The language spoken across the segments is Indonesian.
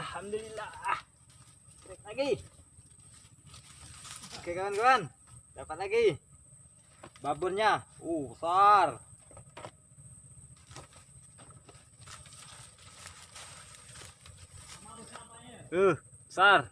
Alhamdulillah. Trek lagi. Oke kawan-kawan, dapat lagi babonnya. Besar. Besar.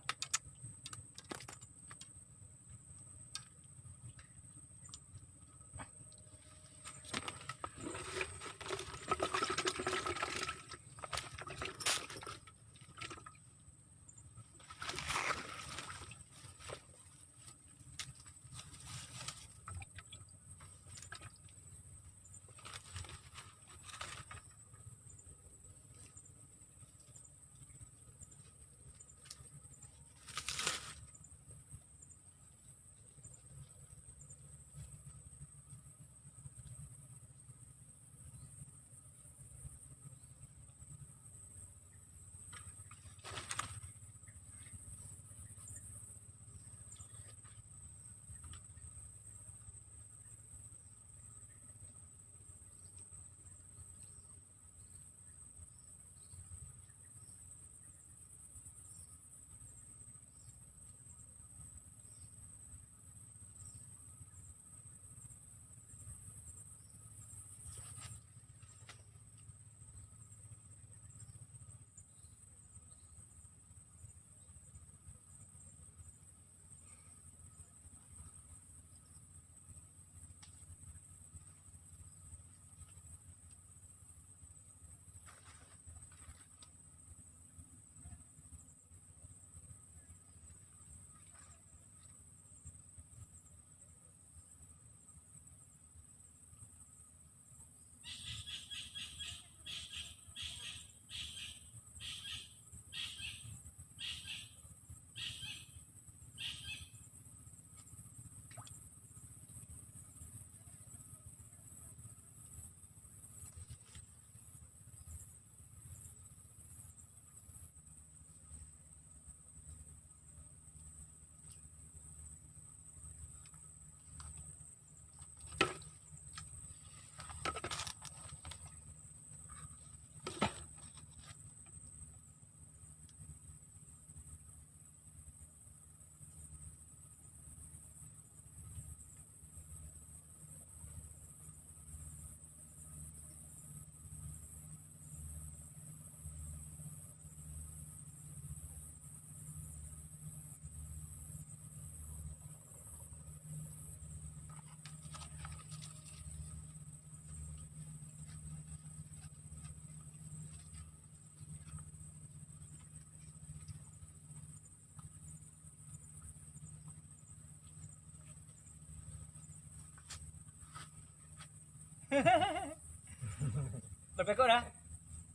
Berapa ekor dah?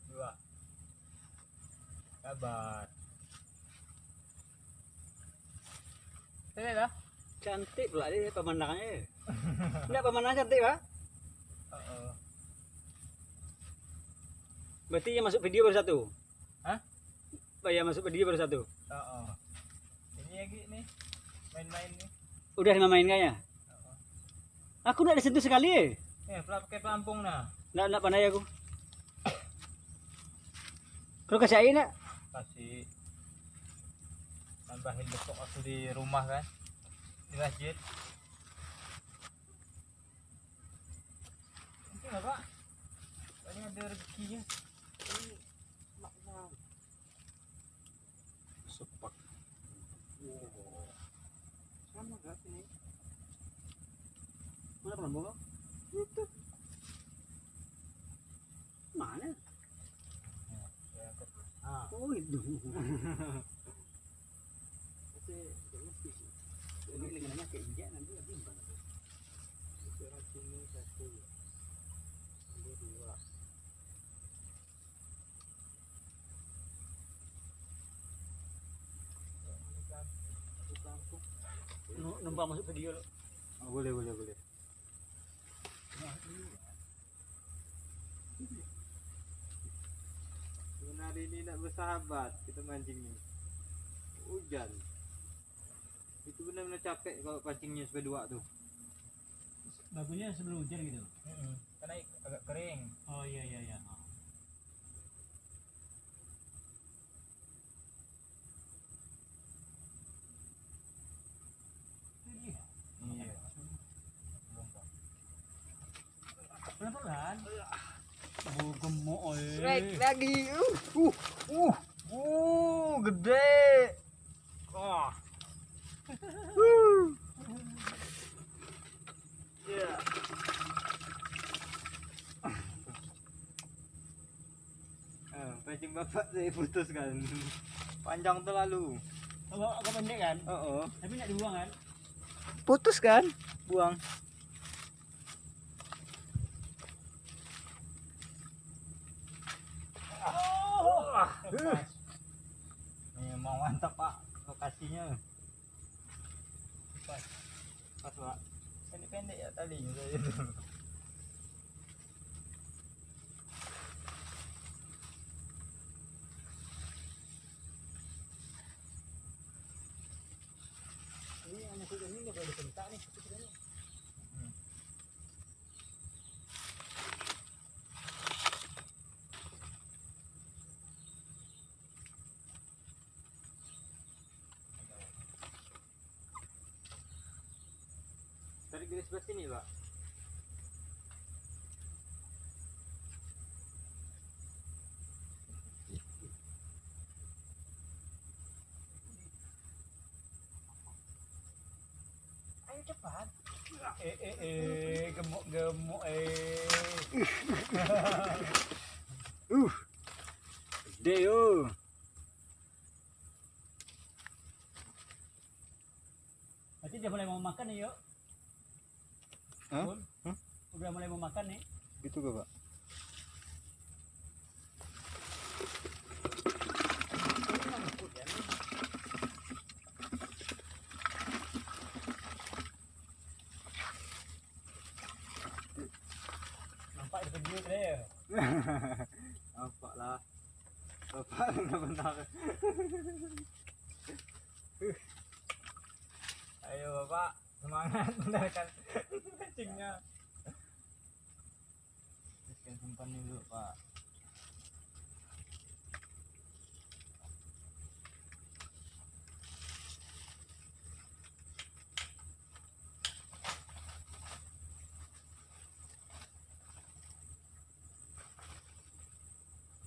2. Sabar. Ini dah. Cantik pula dia pemandangannya. Enggak pemandangan cantik, Pak? Berarti yang masuk video baru 1. Hah? Yang masuk video baru 1. Ini lagi nih. Main-main nih. Udah main kayaknya. Aku enggak disentuh sekali. Pakai pelampung nah. Enggak pandai aku. Kau kasih air enggak? Kasih. Tambahin besok waktu di rumah kan. Di masjid. Mungkin enggak, Pak? Ini ada rezekinya. Ini makna. Sepak. Wow. Sama enggak sini? Mana pelampung kau? Itu. Mana? Oh itu. Ini lengannya kayak injak nanti lebih banget. Ukuran sini 1, ini 2. Numpang masuk video loh. Oh, boleh. Hari ini nak bersahabat kita mancing nih. Hujan. Itu benar-benar capek kalau pancingnya sampai 2 tuh. Bagusnya sebelum hujan gitu. Karena agak kering. Oh iya. Pelan-pelan. Gemuk oi. Strike lagi. Gede. Oh. Ya. Pancing bapak saya putus kan. Panjang terlalu. Agak pendek kan? Oh. Tapi enggak dibuang kan? Putus kan? Buang. Memang mantap Pak lokasinya. Pas Pak. Pendek-pendek ya talinya saya itu. Ini hanya sudah ini enggak boleh dibentak nih. Dari garis sebelah sini Pak. Ayo cepat. Gemuk Gede yo. Berarti dia mulai mau makan nih, yuk. Hah? Bun, udah mulai mau makan nih. Gitu gak, Pak? Nampak di video tadi ya. Nampak lah. Bapak benar-benar. Ayo Bapak, semangat benarkan kencingnya. Teruskan simpan dulu Pak.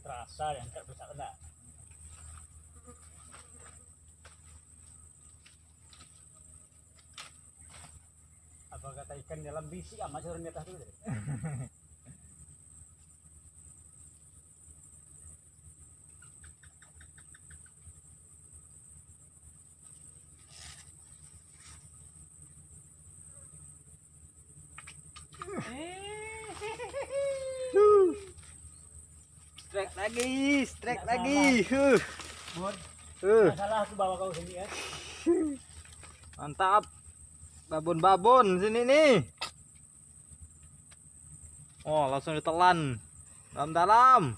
Terasa yang tak besar enggak. Apa kata ikan dalam bisi amat turun di atas dulu deh. Strike Nggak lagi. Bun, Uh. masalah aku bawa kau sini ya. Mantap. Babon-babon sini nih. Oh, langsung ditelan. Dalam-dalam.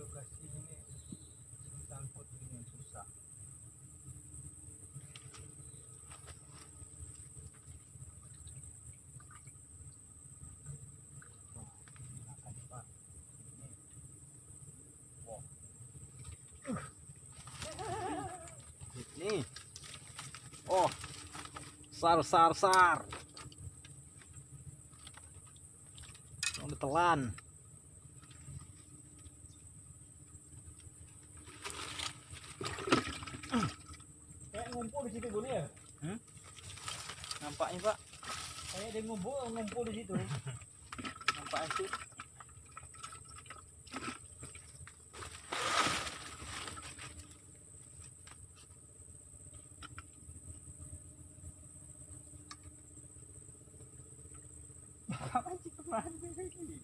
Lokasi ini sangkut dengan susah. Makan Pak. Nih. Oh. Sar. Mau ditelan. ngumpul di situ Bun ya? Nampaknya Pak. Kayak dia ngumpul di situ. Nampaknya sih. Apa sih kemana lagi?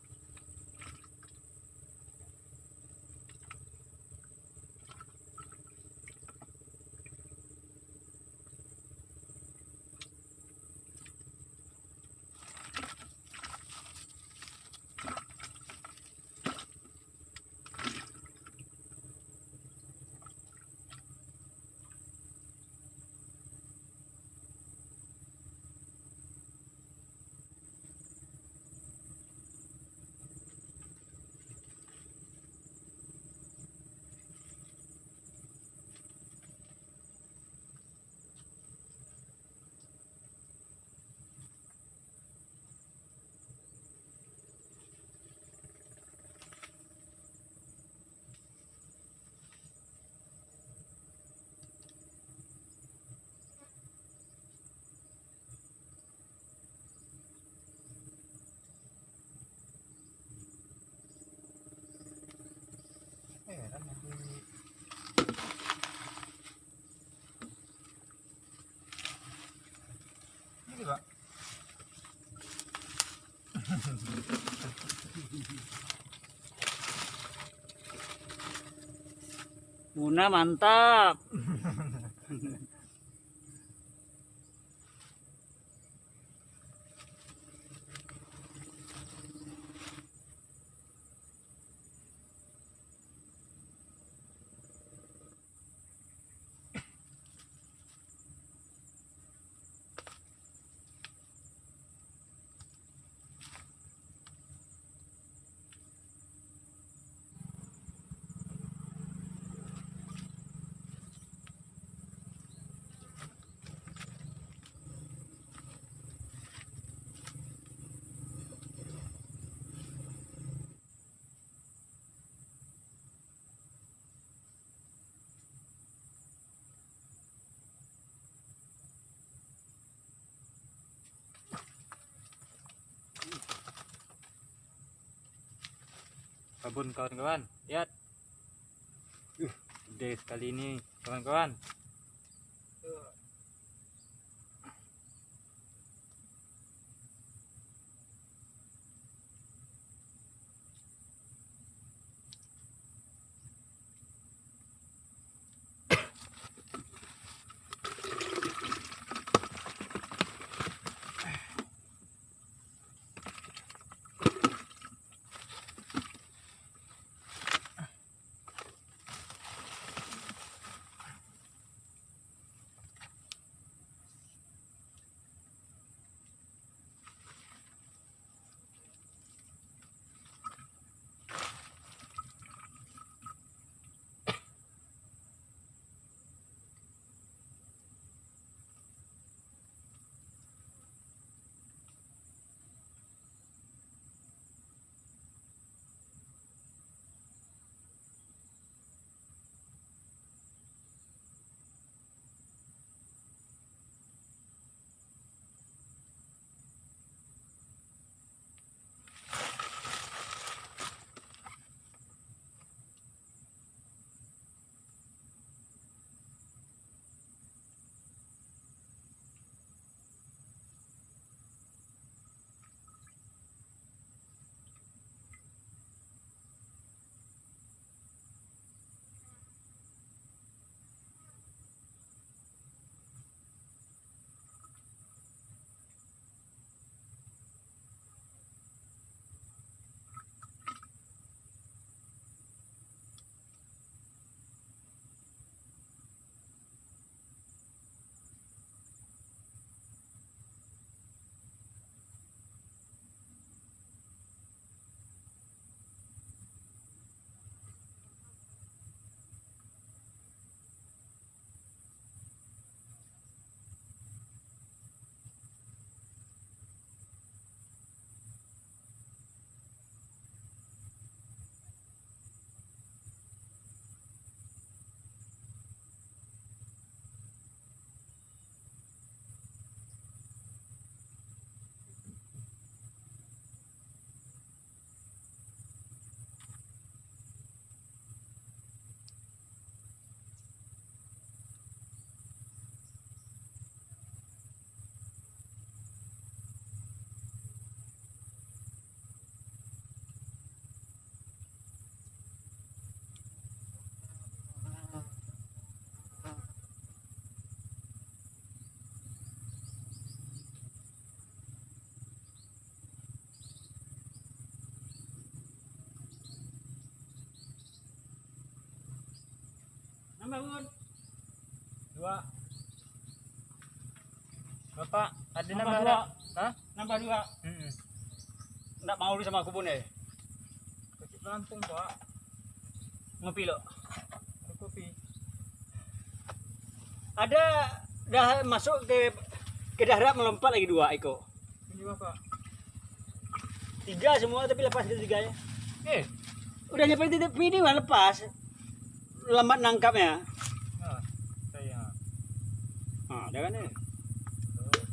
Heran nanti. Ini Pak. Muna mantap. Babon kawan-kawan, lihat. Gede sekali ini kawan-kawan. bangun. 2. Bapak, ada Nambah nambah 2. ada? Hah? Nambah 2. Nggak mau lu sama aku pun ya. Kecil Lampung, Pak. Ngopi lo. Ada kopi. Ada dah masuk ke darat melompat lagi 2 Eko. Ini Bapak. 3 semua tapi lepas ketiganya. Eh, Udah nyampe titik ini mah lepas. Lambat nangkapnya. nah, saya. Ah, ada kan ya? Tuh.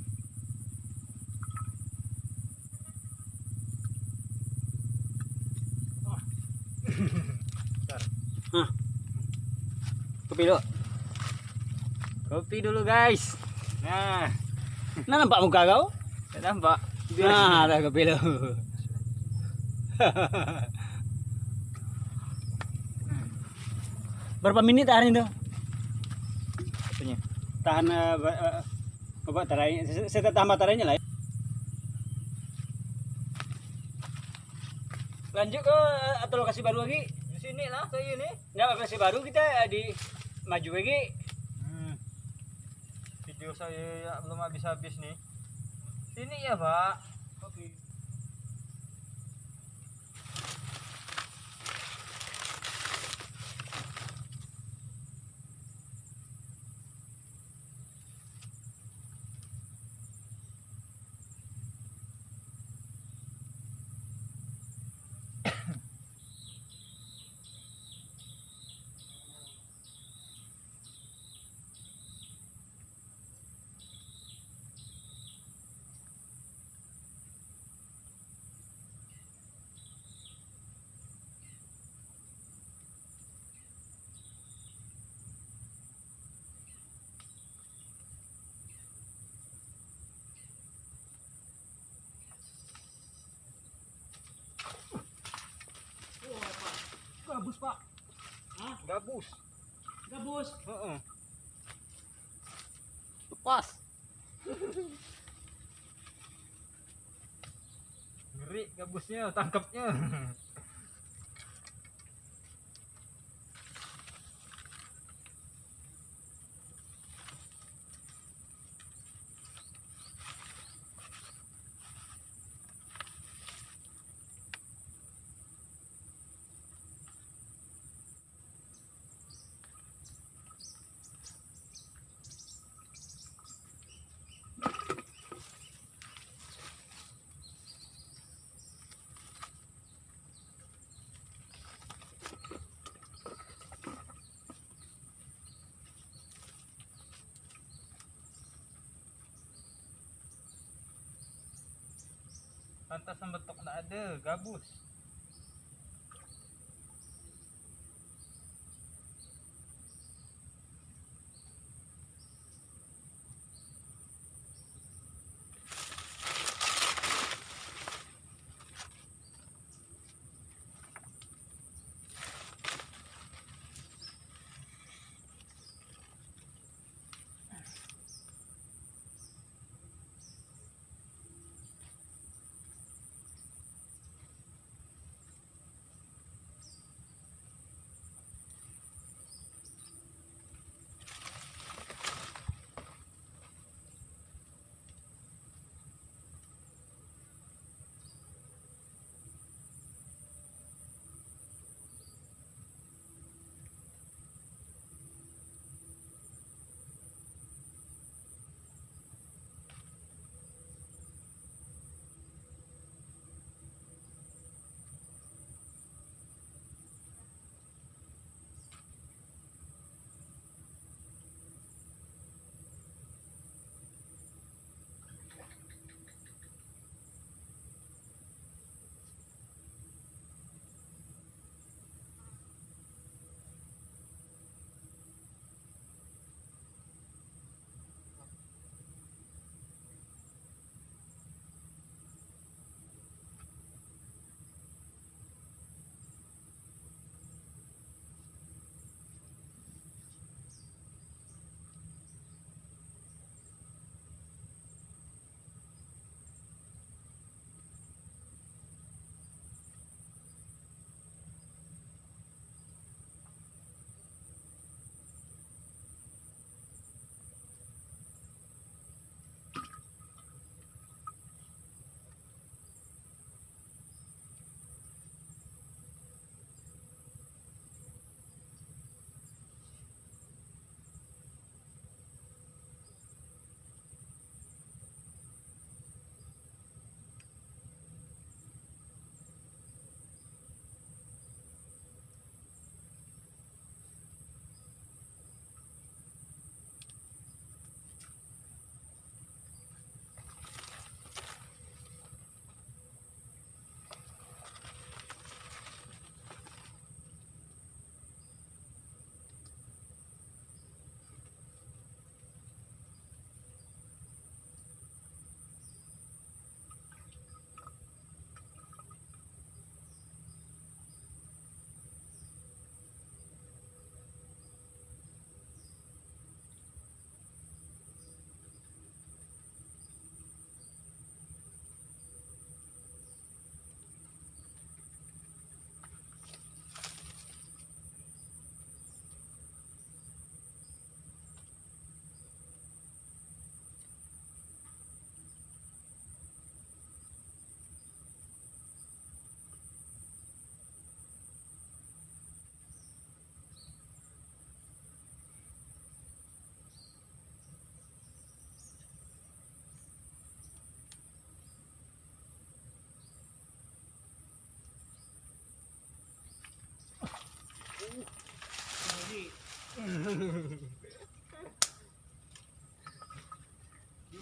Hah. Kopi lo. Kopi dulu guys. Nah, Nah, nampak muka kau? tidak nampak. Nah, ada kopi lo. Berapa menit tahan itu? Apanya? Tahan apa tarainya? Saya tambah tarainya lah. Ya. Lanjut ke atau lokasi baru lagi? Di sini lah saya nih. Enggak lokasi baru kita di maju lagi. Video saya ya belum habis-habis nih. Sini ya, Pak. Oke. Gabus, Pak. Hah? Gabus. Gabus. Heeh. Lepas. Ngeri gabusnya, tangkapnya. Pantasan betok nggak ada, gabus.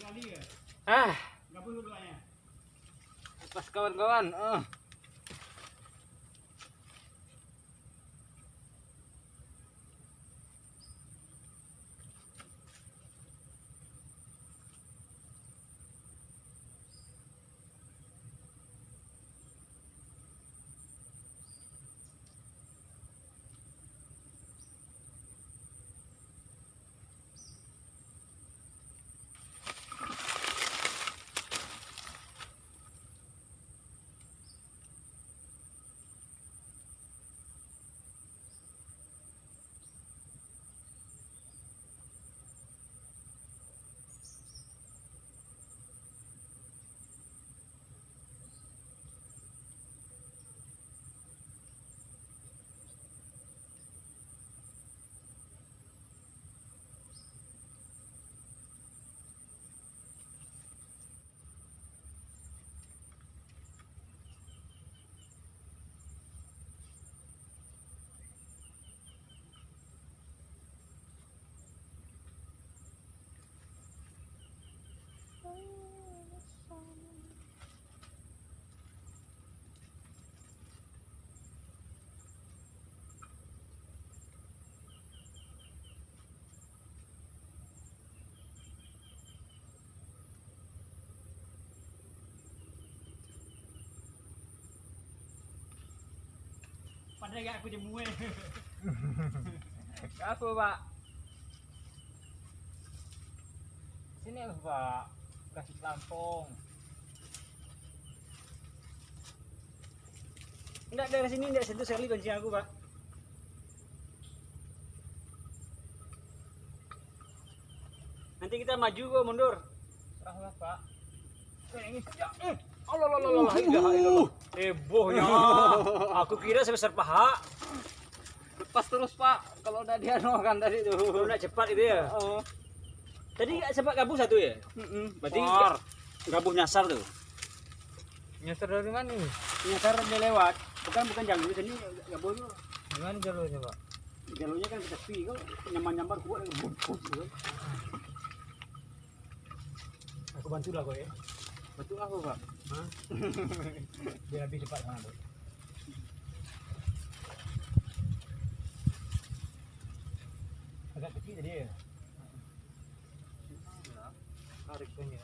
Kali ya? Ah, Gabung dua-duanya. pas kawan-kawan. Padahal gak aku jemue. Apa, Pak? Sini loh, Pak. Kasih Lampung. Enggak dari sini enggak sentuh sekali kunci aku, Pak. Nanti kita maju kok mundur. Serahlah, Pak. Ini kerja. Allah. Hebohnya. Aku kira sebesar paha. Lepas terus, Pak. Kalau udah dianokan tadi tuh. Kalau enggak cepat itu ya. Tadi sempat gabung satu ya? Berarti Par. gabung nyasar tuh. Nyasar dari mana nih? Nyasar dia lewat. Bukan jalur sini gabung tuh. Gimana jalurnya, Pak? Jalurnya kan sepi kok nyamar kuat bungkus gitu. Aku bantu lah kok ya. Betul apa, Pak? Hah? Biar lebih cepat sana tuh. Agak kecil tadi ya. Tarik punya.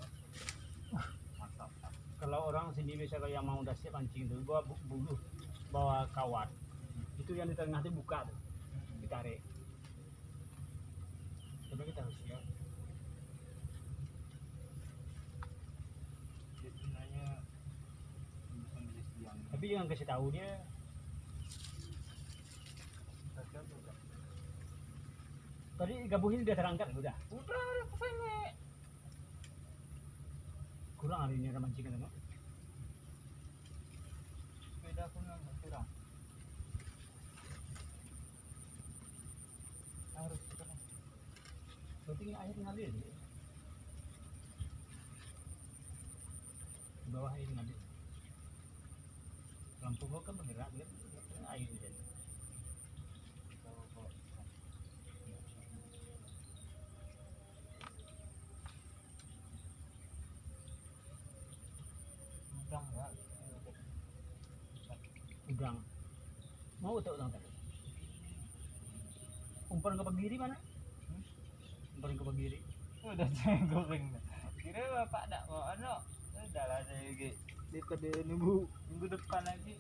Mantap. Kalau orang sini biasa kayak mau udah siap pancing tuh, bawa bulu, bawa kawat. Itu yang di tengah itu buka tuh, ditarik. Coba kita harus siap. Sebenarnya bukan dari siang. Tapi jangan kasih tahu dia. Tadi gabungin udah terangkat udah. Udah, kesini. Kurang hari ini ada mancingan tengok. Sepeda aku nggak kurang. Harus kurang. Berarti air ngalir. Di bawah air ngalir. Lampu gua kan bergerak dia air di sini. Udang nggak? Udang. Mau tak udang tadi? Umpan ke Pagiri mana? Umpan ke Pagiri. Udah saya goreng. Kira bapak tak mau ano? Udah lah saya gitu. Daripada nunggu depan lagi.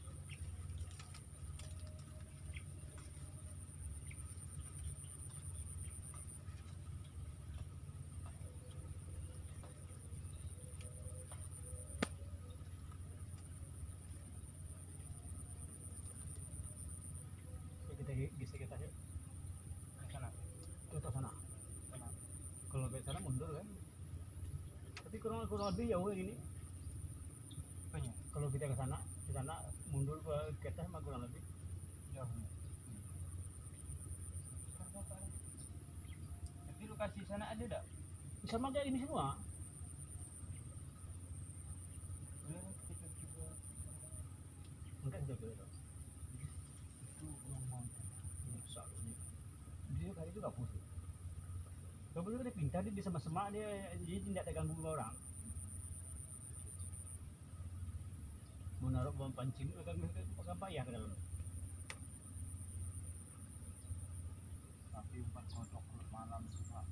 Kita geser kita ke Sana. sana. Kalau ke sana mundur kan. Tapi kurang lebih jauh ini. Apanya? Kalau kita ke sana mundur ke atas mah kurang lebih. Jauh. Tapi lokasi sana ada tak? Sama kayak ini semua. Boleh kita coba. Enggak sudah betul. Itu ngomong. Besar ini. Dia hari itu gabus. Gabus itu dia pintar dia di semak-semak dia jadi tidak ada ganggu sama orang. Mau naruh bom pancing kan payah ke dalam. Tapi umpan kodok malam itu Pak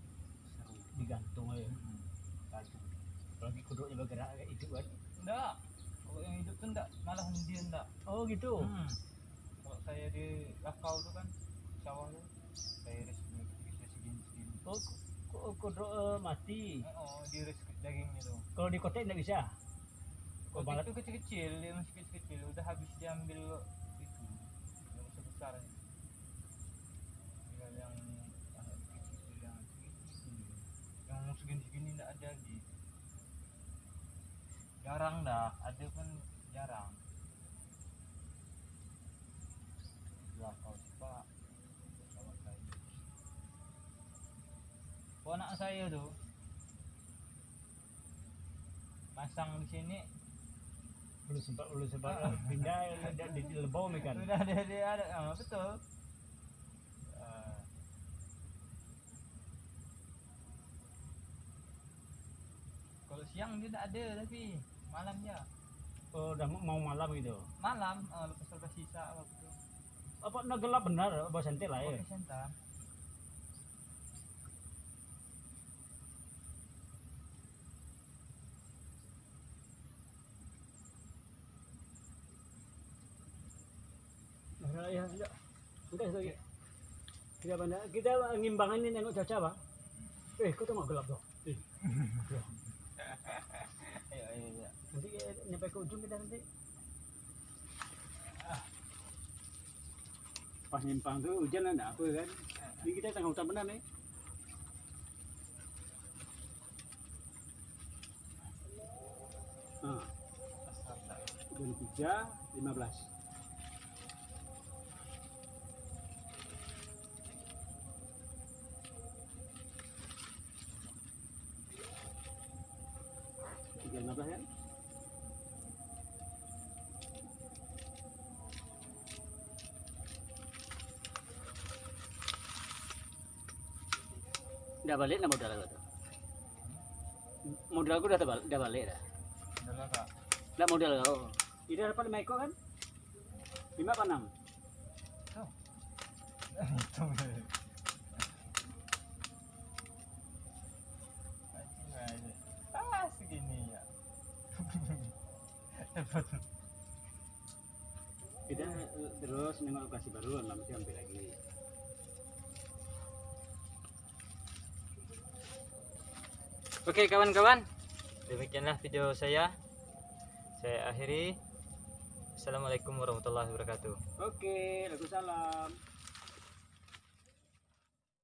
seru. Digantung aja. Laju. Apalagi kodoknya bergerak kayak itu kan. Enggak. Kalau yang hidup tuh enggak, malah dia enggak. Oh gitu. Kalau saya di Lakau tuh kan sawah tuh saya iris bisa segini-segini. Oh kodok mati. Oh, diiris dagingnya tuh. Kalau di kota tidak bisa. Kalau balat- itu kecil-kecil, dia masih kecil-kecil, udah habis diambil itu. Yang besar ini. Tinggal yang kecil-kecil yang segini. Yang segini-segini enggak ada di. Jarang dah, ada pun jarang. Lakau sih Pak. Sawah saya. Oh, anak saya tuh pasang di sini belum sempat pindah di lebau kan. udah ada betul. Kalau siang dia tidak ada tapi malam ya Oh, udah mau malam gitu. malam lepas sisa waktu Apa nak gelap benar bos santai lah ya. oke sentar. Nah, ya, sudah. Sudah. Kita ngimbangin ini nengok cuaca, Bang. Kau tengok gelap dong. Ayo. Nanti nyampe ke ujung kita nanti. Pas nyimpang tuh hujan ada apa kan? Ini kita tengah hutan benar nih. Nah, jam 3.15. Tiga 15 kan? Udah balik lah modal aku tuh. Modal aku udah balik dah. Udah lah Kak. Lah modal kau. Ini dapat 5 ekor kan? 5 apa 6? Itu. Segini ya. Kita terus nengok lokasi baru nanti ambil lagi. Oke kawan-kawan, demikianlah video saya akhiri. Assalamualaikum warahmatullahi wabarakatuh. Oke, Waalaikumsalam.